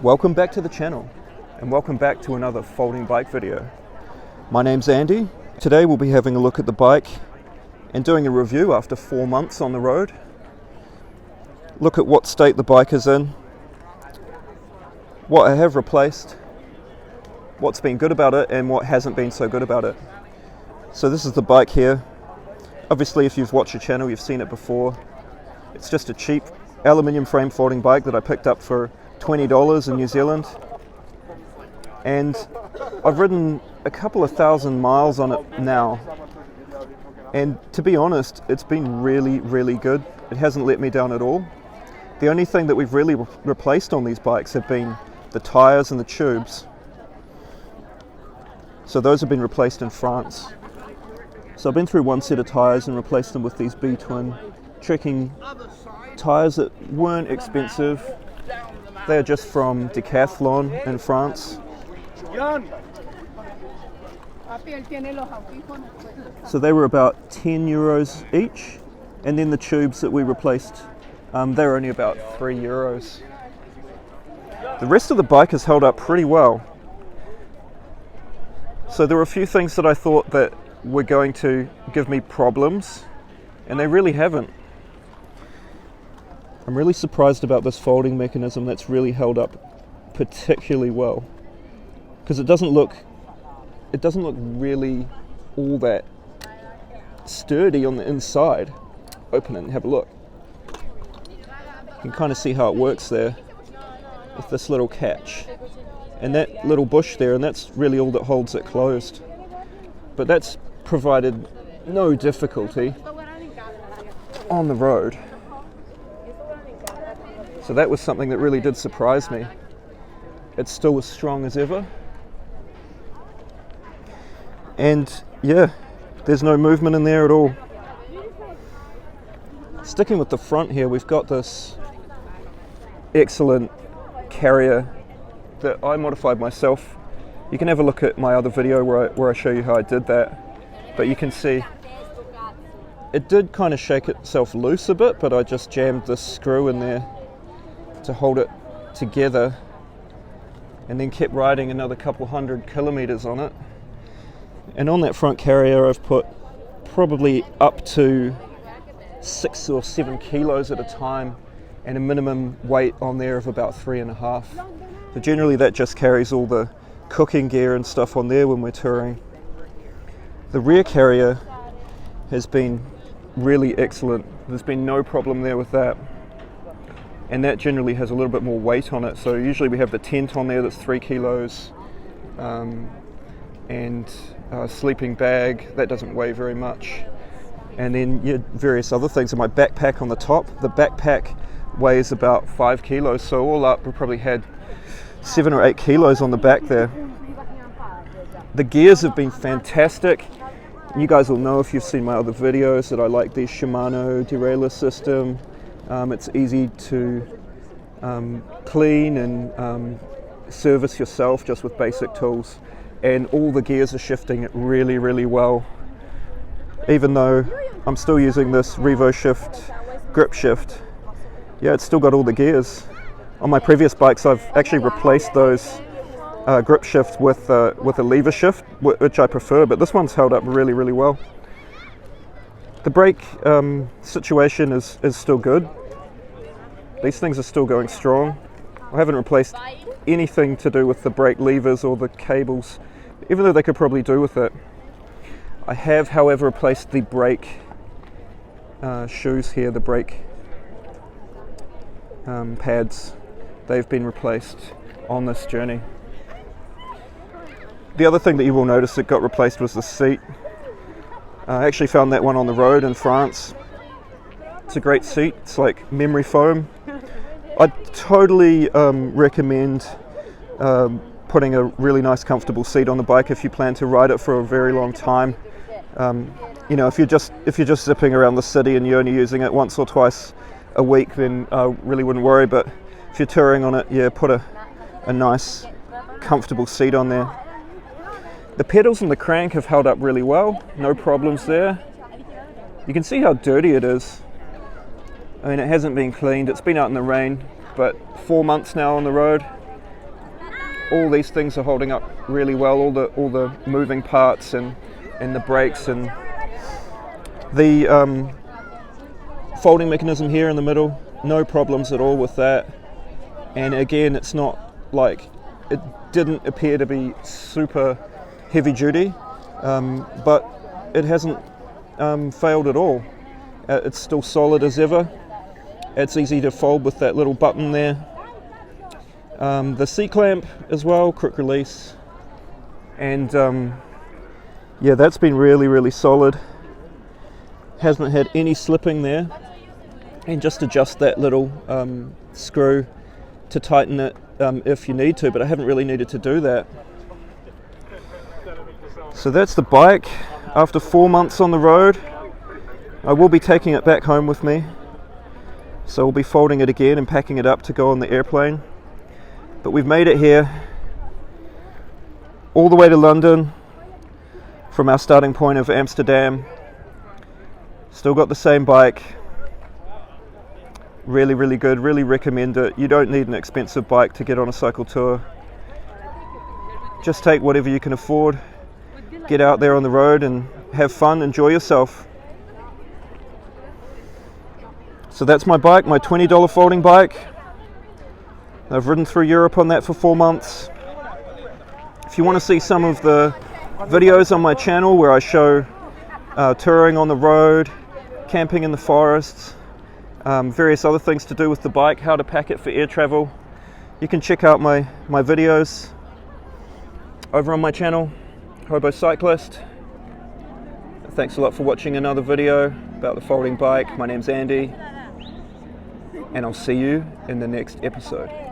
Welcome back to the channel, and welcome back to another folding bike video. My name's Andy. Today we'll be having a look at the bike and doing a review after 4 months on the road. Look at what state the bike is in, what I have replaced, what's been good about it and what hasn't been so good about it. So this is the bike here. Obviously if you've watched the channel you've seen it before. It's just a cheap aluminium frame folding bike that I picked up for $20 in New Zealand, and I've ridden a couple of thousand miles on it now, and to be honest it's been really good. It hasn't let me down at all. The only thing that we've really replaced on these bikes have been the tyres and the tubes, so those have been replaced in France. So I've been through one set of tyres and replaced them with these B-twin trekking tyres that weren't expensive. They're just from Decathlon in France. So they were about 10 euros each, and then the tubes that we replaced, they were only about 3 euros. The rest of the bike has held up pretty well. So there were a few things that I thought that were going to give me problems, and they really haven't. I'm really surprised about this folding mechanism that's really held up particularly well, because it doesn't look really all that sturdy on the inside. Open it and have a look. You can kind of see how it works there with this little catch and that little bush there, and that's really all that holds it closed. But that's provided no difficulty on the road. So that was something that really did surprise me. It's still as strong as ever. And yeah, there's no movement in there at all. Sticking with the front here, we've got this excellent carrier that I modified myself. You can have a look at my other video where I show you how I did that. But you can see it did kind of shake itself loose a bit, but I just jammed this screw in there to hold it together, and then kept riding another couple 100 kilometers on it. And on that front carrier I've put probably up to 6 or 7 kilos at a time, and a minimum weight on there of about 3.5. So generally that just carries all the cooking gear and stuff on there when we're touring. The rear carrier has been really excellent. There's been no problem there with that. And that generally has a little bit more weight on it. So usually we have the tent on there that's 3 kilos, and a sleeping bag that doesn't weigh very much. And then various other things. And my backpack on the top, the backpack weighs about 5 kilos. So all up we probably had 7 or 8 kilos on the back there. The gears have been fantastic. You guys will know if you've seen my other videos that I like the Shimano derailleur system. It's easy to clean and service yourself just with basic tools, and all the gears are shifting really well, even though I'm still using this Revo Shift grip shift. Yeah, it's still got all the gears. On my previous bikes I've actually replaced those grip shifts with a lever shift, which I prefer, but this one's held up really well. The brake situation is still good. These things are still going strong. I haven't replaced anything to do with the brake levers or the cables, even though they could probably do with it. I have, however, replaced the brake shoes here, the brake pads. They've been replaced on this journey. The other thing that you will notice that got replaced was the seat. I actually found that one on the road in France. It's a great seat. It's like memory foam. I'd totally recommend putting a really nice comfortable seat on the bike if you plan to ride it for a very long time. You know, if you're just zipping around the city and you're only using it once or twice a week, then I really wouldn't worry. But if you're touring on it, yeah, put a nice comfortable seat on there. The pedals and the crank have held up really well, no problems there. You can see how dirty it is. I mean, it hasn't been cleaned, it's been out in the rain, but 4 months now on the road, all these things are holding up really well, all the moving parts and the brakes, and the folding mechanism here in the middle, no problems at all with that. And again, it's not like, it didn't appear to be super heavy duty, but it hasn't failed at all. It's still solid as ever. It's easy to fold with that little button there. The C-clamp as well, quick release, and yeah, that's been really solid. Hasn't had any slipping there. And just adjust that little screw to tighten it if you need to, but I haven't really needed to do that. So that's the bike after 4 months on the road. I will be taking it back home with me, so we'll be folding it again and packing it up to go on the airplane. But we've made it here, all the way to London from our starting point of Amsterdam. Still got the same bike. Really good, really recommend it. You don't need an expensive bike to get on a cycle tour. Just take whatever you can afford, get out there on the road and have fun, enjoy yourself. So that's my bike, my $20 folding bike. I've ridden through Europe on that for 4 months. If you want to see some of the videos on my channel where I show touring on the road, camping in the forests, various other things to do with the bike, how to pack it for air travel, you can check out my videos over on my channel, Hobocyclist. Thanks a lot for watching another video about the folding bike. My name's Andy, and I'll see you in the next episode.